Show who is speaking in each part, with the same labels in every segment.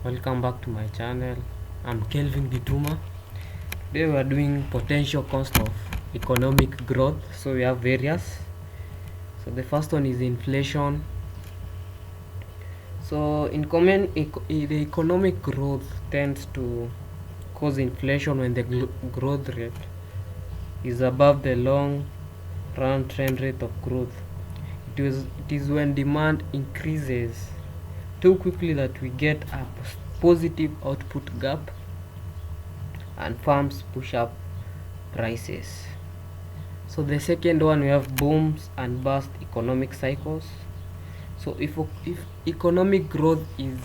Speaker 1: Welcome back to my channel. I'm Kelvin Gituma. Today we are doing potential cost of economic growth. So we have various. So the first one is inflation. So the economic growth tends to cause inflation when the growth rate is above the long run trend rate of growth. It is when demand increases too quickly that we get a positive output gap and firms push up prices. So the second one, we have booms and bust economic cycles. So if economic growth is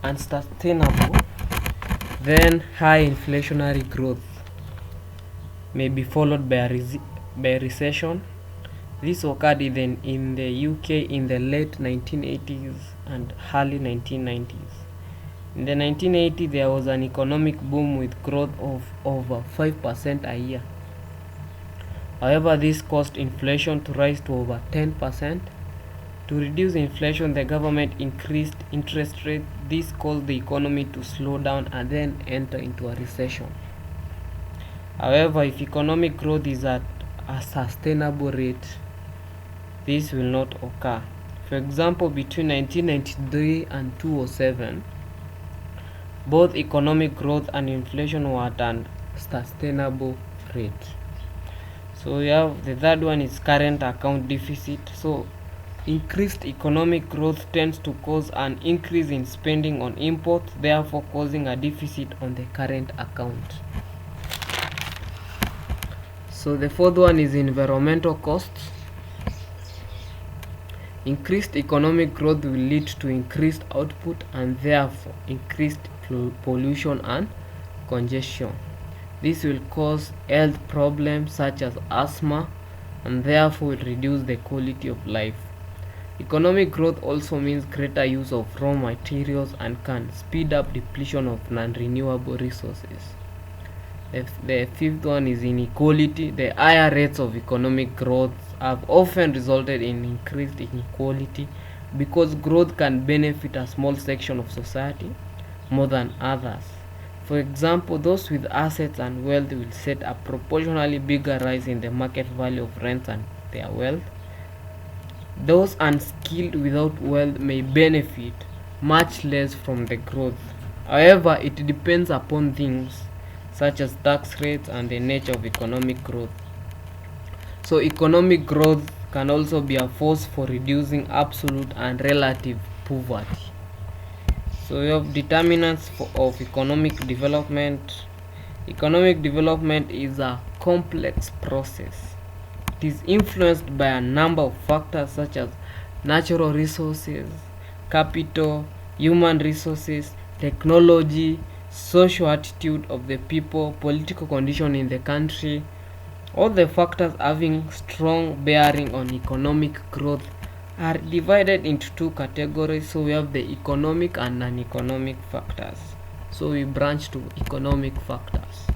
Speaker 1: unsustainable, then high inflationary growth may be followed by a recession. This occurred in the UK in the late 1980s and early 1990s. In the 1980s, there was an economic boom with growth of over 5% a year. However, this caused inflation to rise to over 10%. To reduce inflation, the government increased interest rates. This caused the economy to slow down and then enter into a recession. However, if economic growth is at a sustainable rate, this will not occur. For example, between 1993 and 2007, both economic growth and inflation were at a sustainable rate. So we have the third one is current account deficit. So increased economic growth tends to cause an increase in spending on imports, therefore causing a deficit on the current account. So the fourth one is environmental costs. Increased economic growth will lead to increased output and therefore increased pollution and congestion. This will cause health problems such as asthma and therefore will reduce the quality of life. Economic growth also means greater use of raw materials and can speed up depletion of non-renewable resources. The fifth one is inequality. The higher rates of economic growth have often resulted in increased inequality because growth can benefit a small section of society more than others. For example, those with assets and wealth will set a proportionally bigger rise in the market value of rents and their wealth. Those unskilled without wealth may benefit much less from the growth. However, it depends upon things such as tax rates and the nature of economic growth. So economic growth can also be a force for reducing absolute and relative poverty. So we have determinants of economic development. Economic development is a complex process. It is influenced by a number of factors such as natural resources, capital, human resources, technology, social attitude of the people, political condition in the country. All the factors having strong bearing on economic growth are divided into two categories. So we have the economic and non-economic factors. So we branch to economic factors.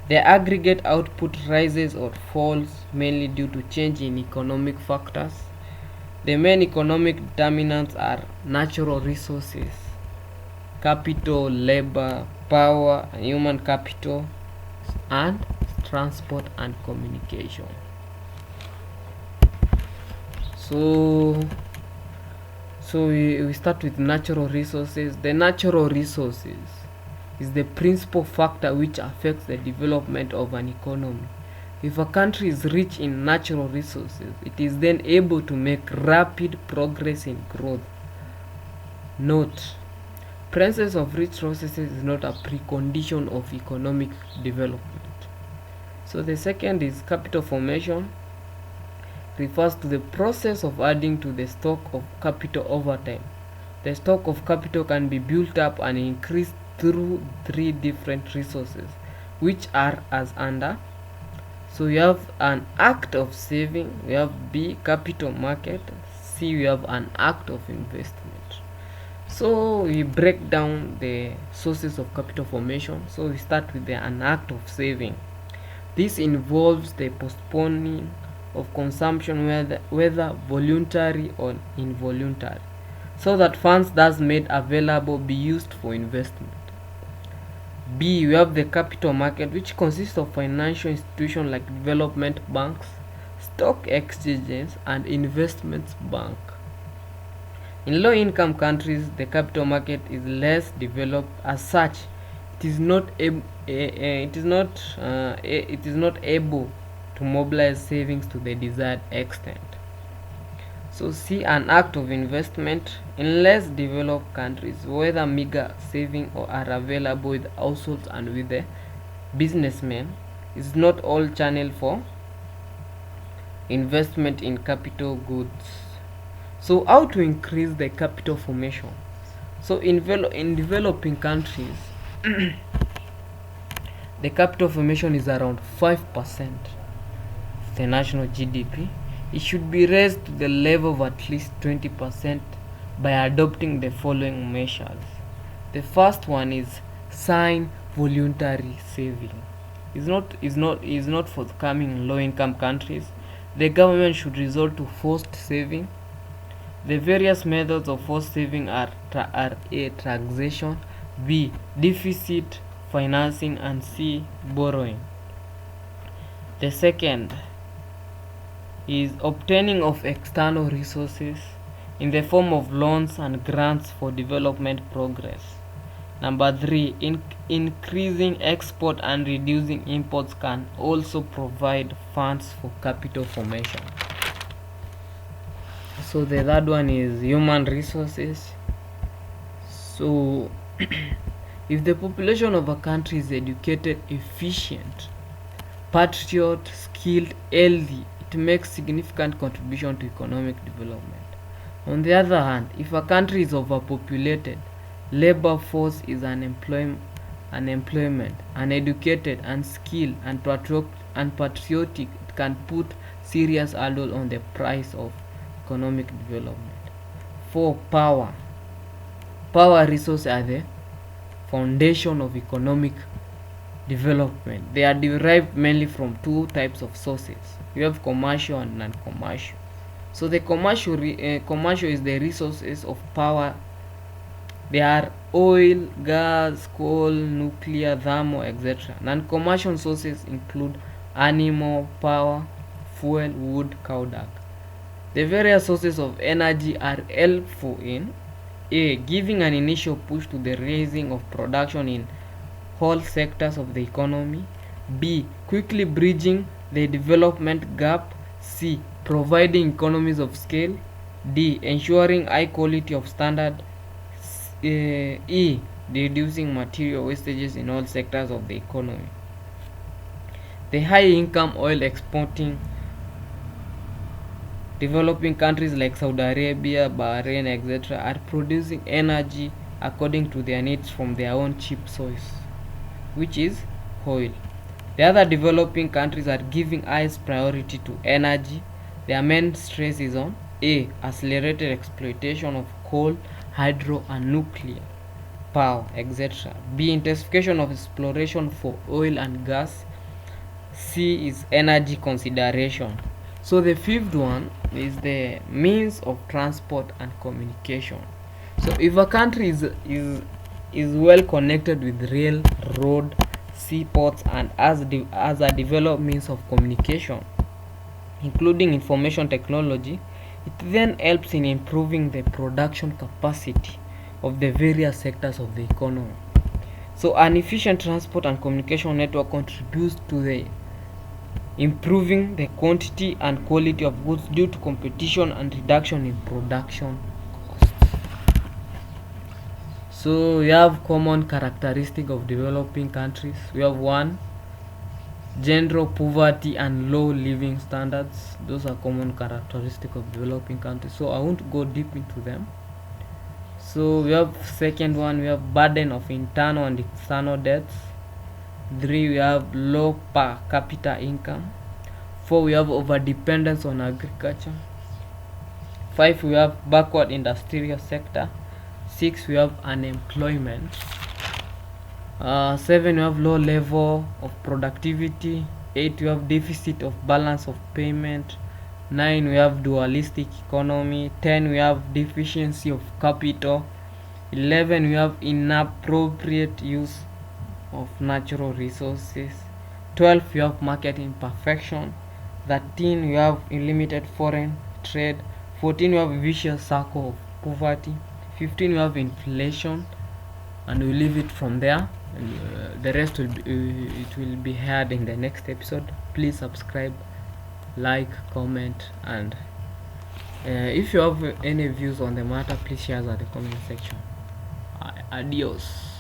Speaker 1: The aggregate output rises or falls mainly due to change in economic factors. The main economic determinants are natural resources, capital, labor, power, and human capital, and transport and communication. So we start with natural resources. The natural resources is the principal factor which affects the development of an economy. If a country is rich in natural resources, it is then able to make rapid progress in growth. Note: presence of rich resources is not a precondition of economic development. So the second is capital formation. Refers to the process of adding to the stock of capital over time. The stock of capital can be built up and increased through three different resources, which are as under. So we have an act of saving, we have B, capital market, C, we have an act of investment. So we break down the sources of capital formation. So we start with an act of saving. This involves the postponing of consumption, whether voluntary or involuntary. so that funds thus made available be used for investment. B, we have the capital market, which consists of financial institutions like development banks, stock exchanges, and investment bank. In low-income countries, the capital market is less developed. As such, it is not able to mobilize savings to the desired extent. So C, an act of investment. In less developed countries, whether meager savings are available with households and with the businessmen, is not all channel for investment in capital goods. So how to increase the capital formation? So in developing countries, the capital formation is around 5% of the national GDP. It should be raised to the level of at least 20% by adopting the following measures. The first one is sign voluntary saving. Is not forthcoming in low-income countries. The government should resort to forced saving. The various methods of forced saving are A, taxation, B, deficit financing, and C, borrowing. The second is obtaining of external resources in the form of loans and grants for development progress. Number 3, increasing export and reducing imports can also provide funds for capital formation. So the third one is human resources. So if the population of a country is educated, efficient, patriot, skilled, healthy, it makes significant contribution to economic development. On the other hand, if a country is overpopulated, labor force is unemployment, uneducated, unskilled, and patriotic, it can put serious hurdle on the price of economic development. 4. Power. Power resources are the foundation of economic development. They are derived mainly from two types of sources. You have commercial and non-commercial. So the commercial is the resources of power. They are oil, gas, coal, nuclear, thermal, etc. Non-commercial sources include animal power, fuel, wood, cow dung. The various sources of energy are helpful in A, giving an initial push to the raising of production in all sectors of the economy. B, quickly bridging the development gap. C, providing economies of scale. D, ensuring high quality of standard. E, reducing material wastages in all sectors of the economy. The high income oil exporting developing countries like Saudi Arabia, Bahrain, etc. are producing energy according to their needs from their own cheap source, which is oil. The other developing countries are giving highest priority to energy. Their main stress is on A, accelerated exploitation of coal, hydro, and nuclear power, etc. B, intensification of exploration for oil and gas. C is energy consideration. So the fifth one is the means of transport and communication. So if a country is well connected with rail, road, seaports, and as a developed means of communication, including information technology, it then helps in improving the production capacity of the various sectors of the economy. So an efficient transport and communication network contributes to the improving the quantity and quality of goods due to competition and reduction in production costs. So we have common characteristic of developing countries. We have 1, general poverty and low living standards. Those are common characteristic of developing countries, so I won't go deep into them. So we have second one, we have burden of internal and external debts. 3, we have low per capita income. 4, we have over dependence on agriculture. 5, we have backward industrial sector. 6, we have unemployment. 7, we have low level of productivity. 8, we have deficit of balance of payment. 9 we have dualistic economy. 10 we have deficiency of capital. 11 we have inappropriate use of natural resources. 12 we have market imperfection. 13 we have unlimited foreign trade. 14 we have vicious circle of poverty. 15 we have inflation, and we leave it from there, and the rest will be, it will be heard in the next episode. Please subscribe, like, comment, and if you have any views on the matter, please share at the comment section. Adios.